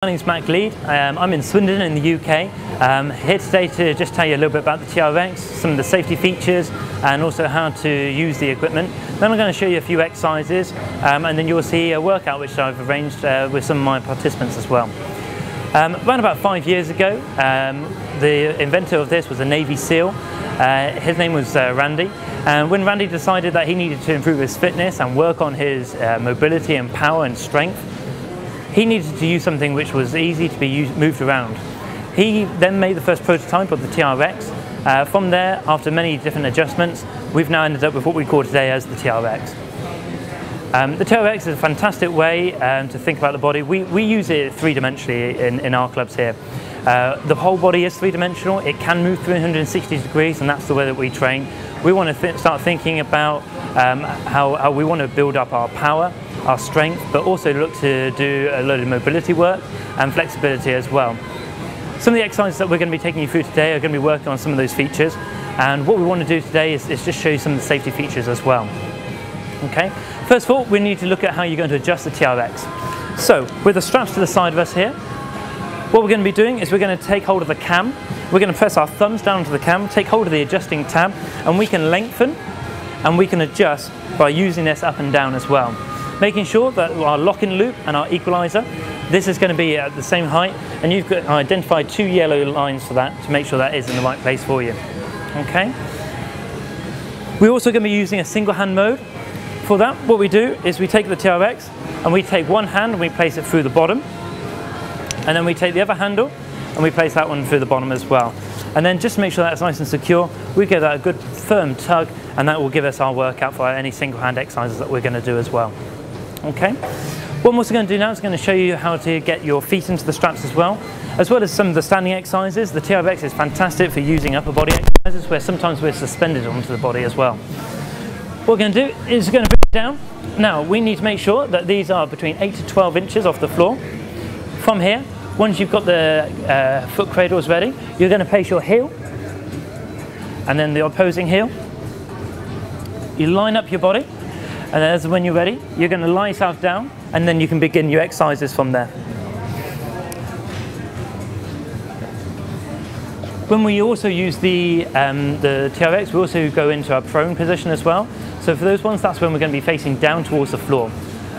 My name is Matt Gleed. I'm in Swindon in the UK. Here today to just tell you a little bit about the TRX, some of the safety features and also how to use the equipment. Then I'm going to show you a few exercises and then you'll see a workout which I've arranged with some of my participants as well. Around about 5 years ago, the inventor of this was a Navy SEAL. His name was Randy, and when Randy decided that he needed to improve his fitness and work on his mobility and power and strength, he needed to use something which was easy to be moved around. He then made the first prototype of the TRX. From there, after many different adjustments, we've now ended up with what we call today as the TRX. The TRX is a fantastic way to think about the body. We use it three-dimensionally in our clubs here. The whole body is three-dimensional. It can move 360 degrees, and that's the way that we train. We want to start thinking about how we want to build up our power, our strength, but also look to do a load of mobility work and flexibility as well. Some of the exercises that we're going to be taking you through today are going to be working on some of those features, and what we want to do today is just show you some of the safety features as well. Okay. First of all, we need to look at how you're going to adjust the TRX. So, with the straps to the side of us here, what we're going to be doing is we're going to take hold of the cam, we're going to press our thumbs down to the cam, take hold of the adjusting tab, and we can lengthen and we can adjust by using this up and down as well. Making sure that our lock-in loop and our equalizer, this is going to be at the same height, and you've got identified 2 yellow lines for that to make sure that is in the right place for you. Okay. We're also going to be using a single hand mode. For that, what we do is we take the TRX and we take one hand and we place it through the bottom, and then we take the other handle and we place that one through the bottom as well. And then just to make sure that's nice and secure, we give that a good firm tug, and that will give us our workout for any single hand exercises that we're going to do as well. Okay. What I'm also going to do now is going to show you how to get your feet into the straps as well as some of the standing exercises. The TRX is fantastic for using upper body exercises where sometimes we're suspended onto the body as well. What we're going to do is we're going to bring it down. Now we need to make sure that these are between 8 to 12 inches off the floor. From here, once you've got the foot cradles ready, you're going to place your heel and then the opposing heel. You line up your body, and as when you're ready, you're going to lie yourself down, and then you can begin your exercises from there. When we also use the TRX, we also go into our prone position as well. So for those ones, that's when we're going to be facing down towards the floor.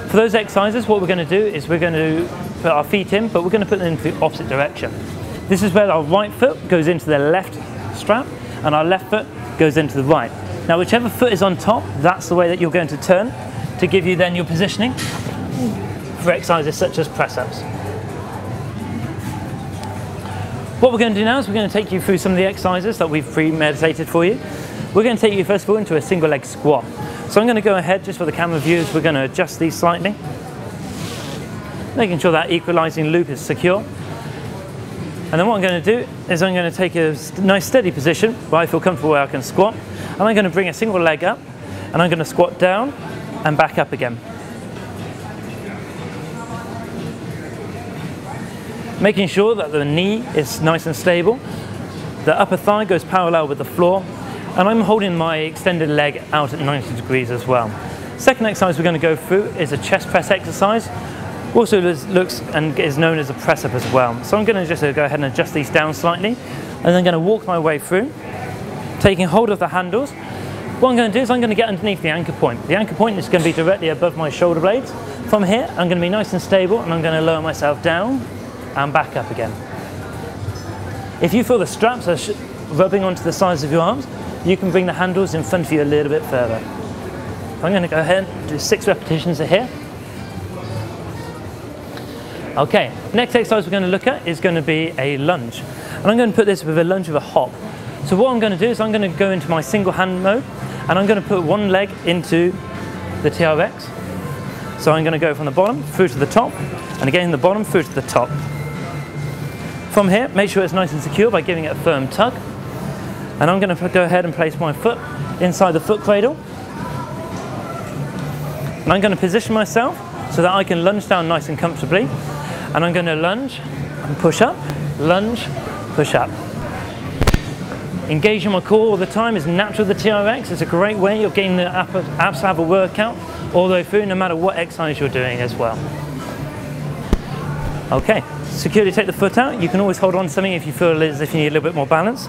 For those exercises, what we're going to do is we're going to put our feet in, but we're going to put them in the opposite direction. This is where our right foot goes into the left strap, and our left foot goes into the right. Now, whichever foot is on top, that's the way that you're going to turn to give you then your positioning for exercises such as press-ups. What we're going to do now is we're going to take you through some of the exercises that we've premeditated for you. We're going to take you first of all into a single leg squat. So I'm going to go ahead, just for the camera viewers, we're going to adjust these slightly, making sure that equalizing loop is secure. And then what I'm going to do is I'm going to take a nice steady position where I feel comfortable where I can squat. And I'm going to bring a single leg up, and I'm going to squat down and back up again. Making sure that the knee is nice and stable, the upper thigh goes parallel with the floor, and I'm holding my extended leg out at 90 degrees as well. Second exercise we're going to go through is a chest press exercise. Also looks and is known as a press up as well. So I'm going to just go ahead and adjust these down slightly, and then I'm going to walk my way through, taking hold of the handles. What I'm going to do is I'm going to get underneath the anchor point. The anchor point is going to be directly above my shoulder blades. From here, I'm going to be nice and stable, and I'm going to lower myself down and back up again. If you feel the straps are rubbing onto the sides of your arms, you can bring the handles in front of you a little bit further. I'm going to go ahead and do 6 repetitions here. Okay, next exercise we're going to look at is going to be a lunge. And I'm going to put this with a lunge with a hop. So what I'm going to do is I'm going to go into my single hand mode, and I'm going to put one leg into the TRX. So I'm going to go from the bottom through to the top, and again the bottom through to the top. From here, make sure it's nice and secure by giving it a firm tug. And I'm going to go ahead and place my foot inside the foot cradle. And I'm going to position myself so that I can lunge down nice and comfortably. And I'm going to lunge and push up, lunge, push up. Engaging my core all the time is natural with the TRX. It's a great way of getting the abs to have a workout all the way through, no matter what exercise you're doing as well. Okay, securely take the foot out. You can always hold on to something if you feel as if you need a little bit more balance.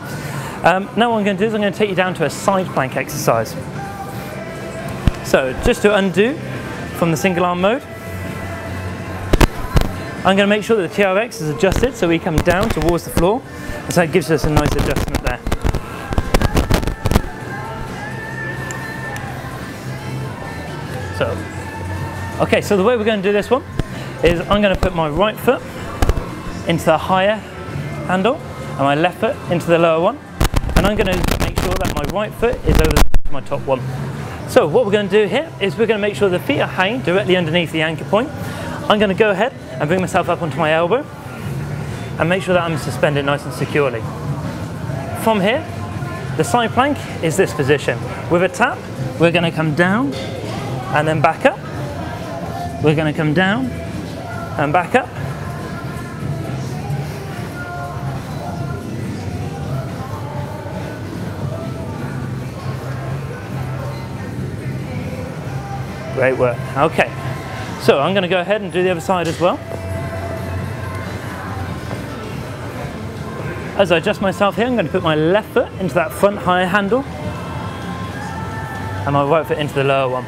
Now what I'm going to do is I'm going to take you down to a side plank exercise. So just to undo from the single arm mode, I'm going to make sure that the TRX is adjusted so we come down towards the floor, and so it gives us a nice adjustment there. So the way we're going to do this one is I'm going to put my right foot into the higher handle and my left foot into the lower one, and I'm going to make sure that my right foot is over my top one. So what we're going to do here is we're going to make sure the feet are hanging directly underneath the anchor point. I'm going to go ahead and bring myself up onto my elbow and make sure that I'm suspended nice and securely. From here, the side plank is this position. With a tap, we're going to come down and then back up. We're going to come down and back up. Great work. Okay, so I'm going to go ahead and do the other side as well. As I adjust myself here, I'm going to put my left foot into that front higher handle and my right foot into the lower one.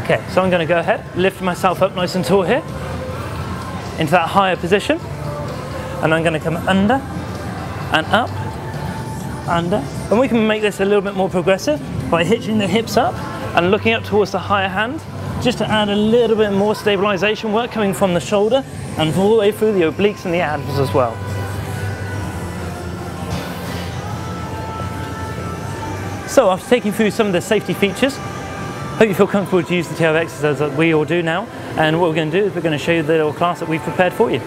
Okay, so I'm going to go ahead, lift myself up nice and tall here into that higher position, and I'm going to come under and up, under, and we can make this a little bit more progressive by hitching the hips up and looking up towards the higher hand, just to add a little bit more stabilization work coming from the shoulder and all the way through the obliques and the abs as well. So after taking through some of the safety features, hope you feel comfortable to use the TRX as we all do now, and what we're going to do is we're going to show you the little class that we've prepared for you.